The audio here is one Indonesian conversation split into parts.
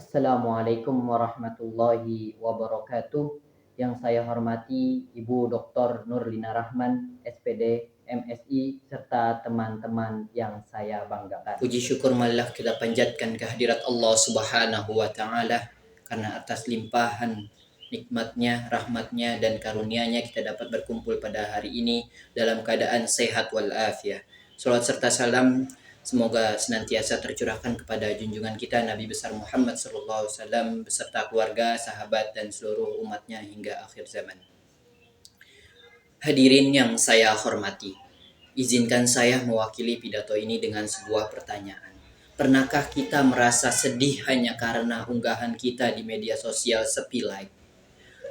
Assalamualaikum warahmatullahi wabarakatuh. Yang saya hormati Ibu Dr. Nurlina Rahman, SPD, MSI, serta teman-teman yang saya banggakan. Puji syukur marilah kita panjatkan kehadirat Allah Subhanahu wa Ta'ala, karena atas limpahan nikmatnya, rahmatnya, dan karunia-Nya kita dapat berkumpul pada hari ini dalam keadaan sehat walafiat. Salawat serta salam semoga senantiasa tercurahkan kepada junjungan kita Nabi besar Muhammad SAW beserta keluarga, sahabat, dan seluruh umatnya hingga akhir zaman. Hadirin yang saya hormati, izinkan saya mewakili pidato ini dengan sebuah pertanyaan. Pernahkah kita merasa sedih hanya karena unggahan kita di media sosial sepi like?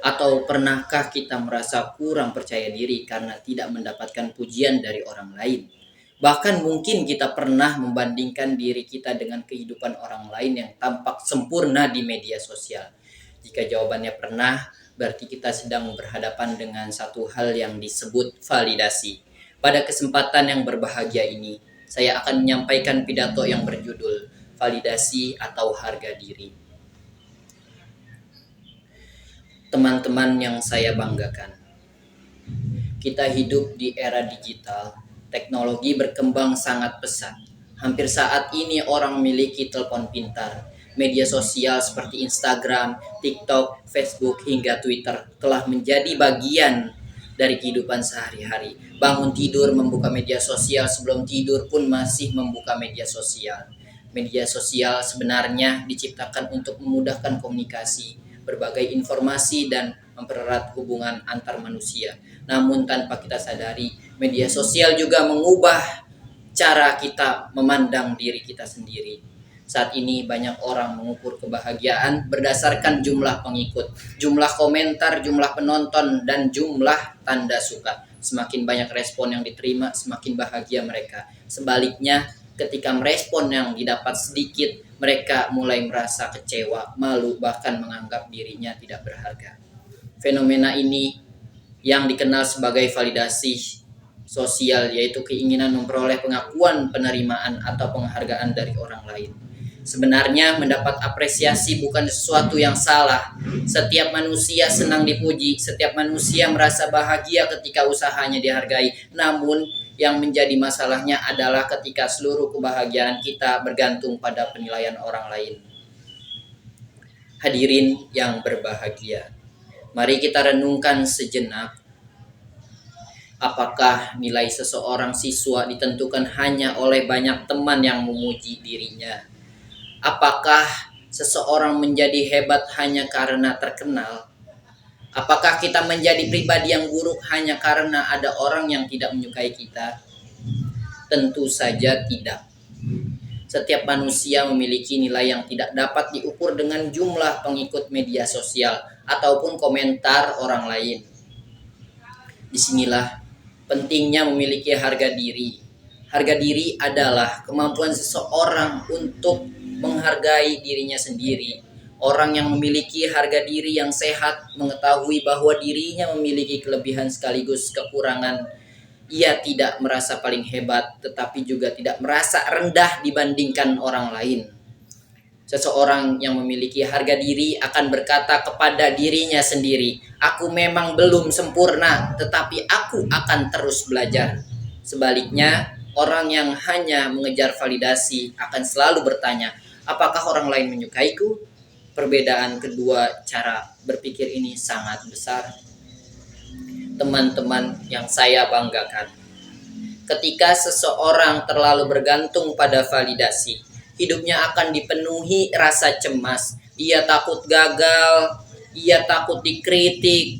Atau pernahkah kita merasa kurang percaya diri karena tidak mendapatkan pujian dari orang lain? Bahkan mungkin kita pernah membandingkan diri kita dengan kehidupan orang lain yang tampak sempurna di media sosial. Jika jawabannya pernah, berarti kita sedang berhadapan dengan satu hal yang disebut validasi. Pada kesempatan yang berbahagia ini, saya akan menyampaikan pidato yang berjudul validasi atau harga diri. Teman-teman yang saya banggakan, kita hidup di era digital. Teknologi berkembang sangat pesat. Hampir saat ini orang memiliki telepon pintar. Media sosial seperti Instagram, TikTok, Facebook, hingga Twitter telah menjadi bagian dari kehidupan sehari-hari. Bangun tidur membuka media sosial, sebelum tidur pun masih membuka media sosial. Media sosial sebenarnya diciptakan untuk memudahkan komunikasi, berbagai informasi, dan mempererat hubungan antar manusia. Namun tanpa kita sadari, media sosial juga mengubah cara kita memandang diri kita sendiri. Saat ini banyak orang mengukur kebahagiaan berdasarkan jumlah pengikut, jumlah komentar, jumlah penonton, dan jumlah tanda suka. Semakin banyak respon yang diterima, semakin bahagia mereka. Sebaliknya, ketika merespon yang didapat sedikit, mereka mulai merasa kecewa, malu, bahkan menganggap dirinya tidak berharga. Fenomena ini yang dikenal sebagai validasi sosial, yaitu keinginan memperoleh pengakuan, penerimaan, atau penghargaan dari orang lain. Sebenarnya mendapat apresiasi bukan sesuatu yang salah. Setiap manusia senang dipuji, setiap manusia merasa bahagia ketika usahanya dihargai. Namun yang menjadi masalahnya adalah ketika seluruh kebahagiaan kita bergantung pada penilaian orang lain. Hadirin yang berbahagia, mari kita renungkan sejenak. Apakah nilai seseorang siswa ditentukan hanya oleh banyak teman yang memuji dirinya? Apakah seseorang menjadi hebat hanya karena terkenal? Apakah kita menjadi pribadi yang buruk hanya karena ada orang yang tidak menyukai kita? Tentu saja tidak. Setiap manusia memiliki nilai yang tidak dapat diukur dengan jumlah pengikut media sosial ataupun komentar orang lain. Disinilah pentingnya memiliki harga diri. Harga diri adalah kemampuan seseorang untuk menghargai dirinya sendiri. Orang yang memiliki harga diri yang sehat mengetahui bahwa dirinya memiliki kelebihan sekaligus kekurangan. Ia tidak merasa paling hebat, tetapi juga tidak merasa rendah dibandingkan orang lain. Seseorang yang memiliki harga diri akan berkata kepada dirinya sendiri, "Aku memang belum sempurna, tetapi aku akan terus belajar." Sebaliknya, orang yang hanya mengejar validasi akan selalu bertanya, "Apakah orang lain menyukaiku?" Perbedaan kedua cara berpikir ini sangat besar. Teman-teman yang saya banggakan, ketika seseorang terlalu bergantung pada validasi, hidupnya akan dipenuhi rasa cemas. Ia takut gagal, ia takut dikritik,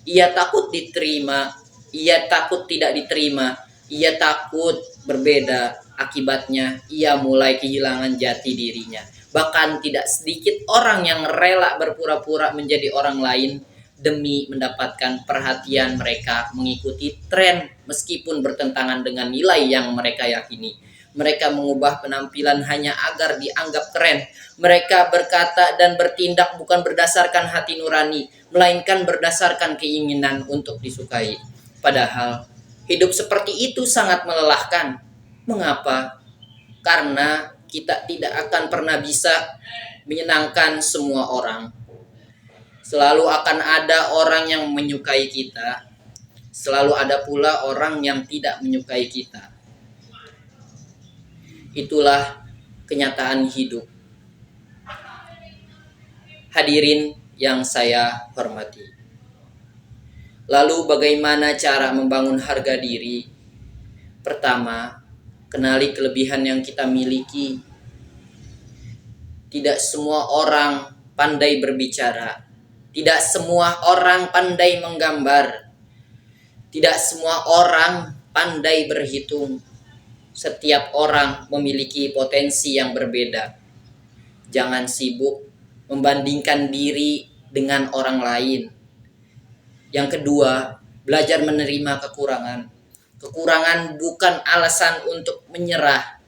ia takut diterima, ia takut tidak diterima, ia takut berbeda. Akibatnya, ia mulai kehilangan jati dirinya. Bahkan tidak sedikit orang yang rela berpura-pura menjadi orang lain demi mendapatkan perhatian mereka, mengikuti tren meskipun bertentangan dengan nilai yang mereka yakini. Mereka mengubah penampilan hanya agar dianggap keren. Mereka berkata dan bertindak bukan berdasarkan hati nurani, melainkan berdasarkan keinginan untuk disukai. Padahal hidup seperti itu sangat melelahkan. Mengapa? Karena kita tidak akan pernah bisa menyenangkan semua orang. Selalu akan ada orang yang menyukai kita, selalu ada pula orang yang tidak menyukai kita. Itulah kenyataan hidup. Hadirin yang saya hormati. Lalu bagaimana cara membangun harga diri? Pertama, kenali kelebihan yang kita miliki. Tidak semua orang pandai berbicara. Tidak semua orang pandai menggambar. Tidak semua orang pandai berhitung. Setiap orang memiliki potensi yang berbeda. Jangan sibuk membandingkan diri dengan orang lain. Yang kedua, belajar menerima kekurangan. Kekurangan bukan alasan untuk menyerah.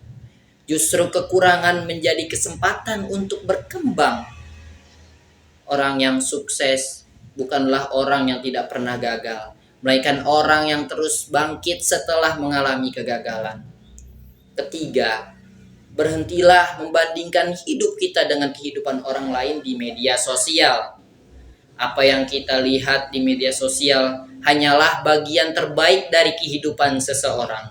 Justru kekurangan menjadi kesempatan untuk berkembang. Orang yang sukses bukanlah orang yang tidak pernah gagal, melainkan orang yang terus bangkit setelah mengalami kegagalan. Ketiga, berhentilah membandingkan hidup kita dengan kehidupan orang lain di media sosial. Apa yang kita lihat di media sosial hanyalah bagian terbaik dari kehidupan seseorang.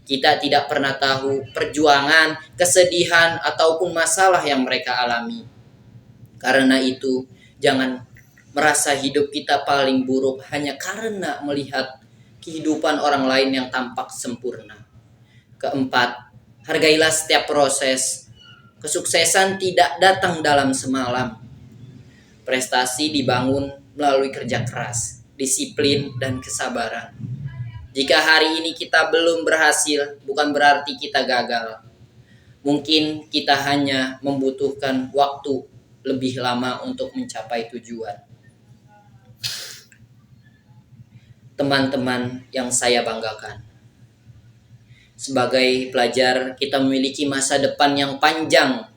Kita tidak pernah tahu perjuangan, kesedihan, ataupun masalah yang mereka alami. Karena itu, jangan merasa hidup kita paling buruk hanya karena melihat kehidupan orang lain yang tampak sempurna. Keempat, hargailah setiap proses. Kesuksesan tidak datang dalam semalam. Prestasi dibangun melalui kerja keras, disiplin, dan kesabaran. Jika hari ini kita belum berhasil, bukan berarti kita gagal. Mungkin kita hanya membutuhkan waktu lebih lama untuk mencapai tujuan. Teman-teman yang saya banggakan, sebagai pelajar kita memiliki masa depan yang panjang.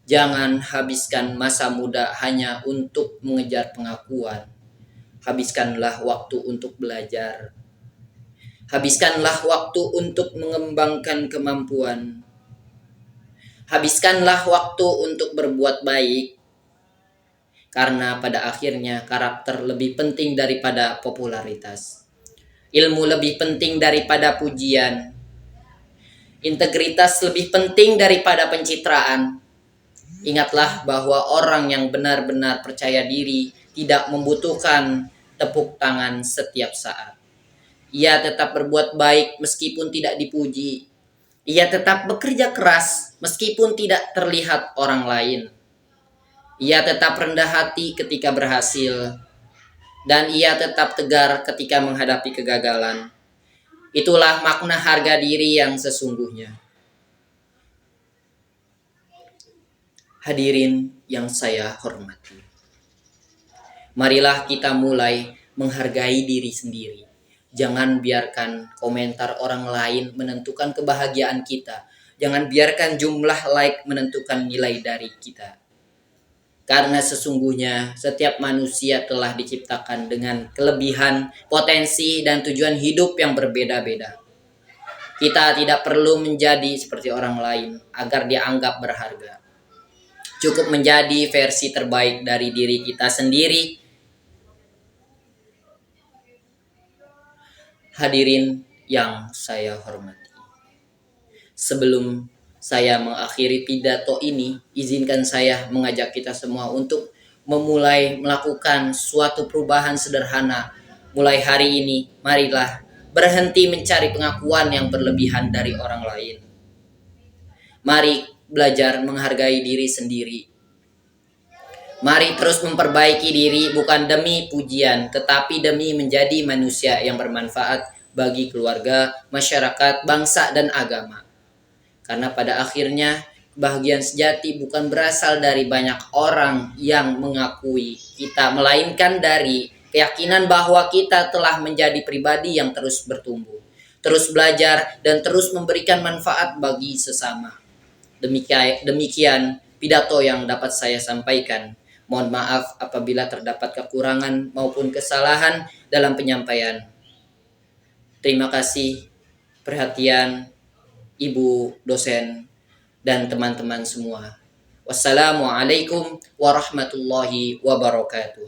Jangan habiskan masa muda hanya untuk mengejar pengakuan. Habiskanlah waktu untuk belajar. Habiskanlah waktu untuk mengembangkan kemampuan. Habiskanlah waktu untuk berbuat baik. Karena pada akhirnya karakter lebih penting daripada popularitas. Ilmu lebih penting daripada pujian. Integritas lebih penting daripada pencitraan. Ingatlah bahwa orang yang benar-benar percaya diri tidak membutuhkan tepuk tangan setiap saat. Ia tetap berbuat baik meskipun tidak dipuji. Ia tetap bekerja keras meskipun tidak terlihat orang lain. Ia tetap rendah hati ketika berhasil. Dan ia tetap tegar ketika menghadapi kegagalan. Itulah makna harga diri yang sesungguhnya. Hadirin yang saya hormati, marilah kita mulai menghargai diri sendiri. Jangan biarkan komentar orang lain menentukan kebahagiaan kita. Jangan biarkan jumlah like menentukan nilai dari kita. Karena sesungguhnya setiap manusia telah diciptakan dengan kelebihan, potensi, dan tujuan hidup yang berbeda-beda. Kita tidak perlu menjadi seperti orang lain agar dianggap berharga. Cukup menjadi versi terbaik dari diri kita sendiri. Hadirin yang saya hormati, sebelum saya mengakhiri pidato ini, izinkan saya mengajak kita semua untuk memulai melakukan suatu perubahan sederhana. Mulai hari ini, marilah berhenti mencari pengakuan yang berlebihan dari orang lain. Mari belajar menghargai diri sendiri. Mari terus memperbaiki diri bukan demi pujian, tetapi demi menjadi manusia yang bermanfaat bagi keluarga, masyarakat, bangsa, dan agama. Karena pada akhirnya kebahagiaan sejati bukan berasal dari banyak orang yang mengakui kita, melainkan dari keyakinan bahwa kita telah menjadi pribadi yang terus bertumbuh, terus belajar, dan terus memberikan manfaat bagi sesama. Demikian pidato yang dapat saya sampaikan. Mohon maaf apabila terdapat kekurangan maupun kesalahan dalam penyampaian. Terima kasih perhatian Ibu dosen dan teman-teman semua. Wassalamualaikum warahmatullahi wabarakatuh.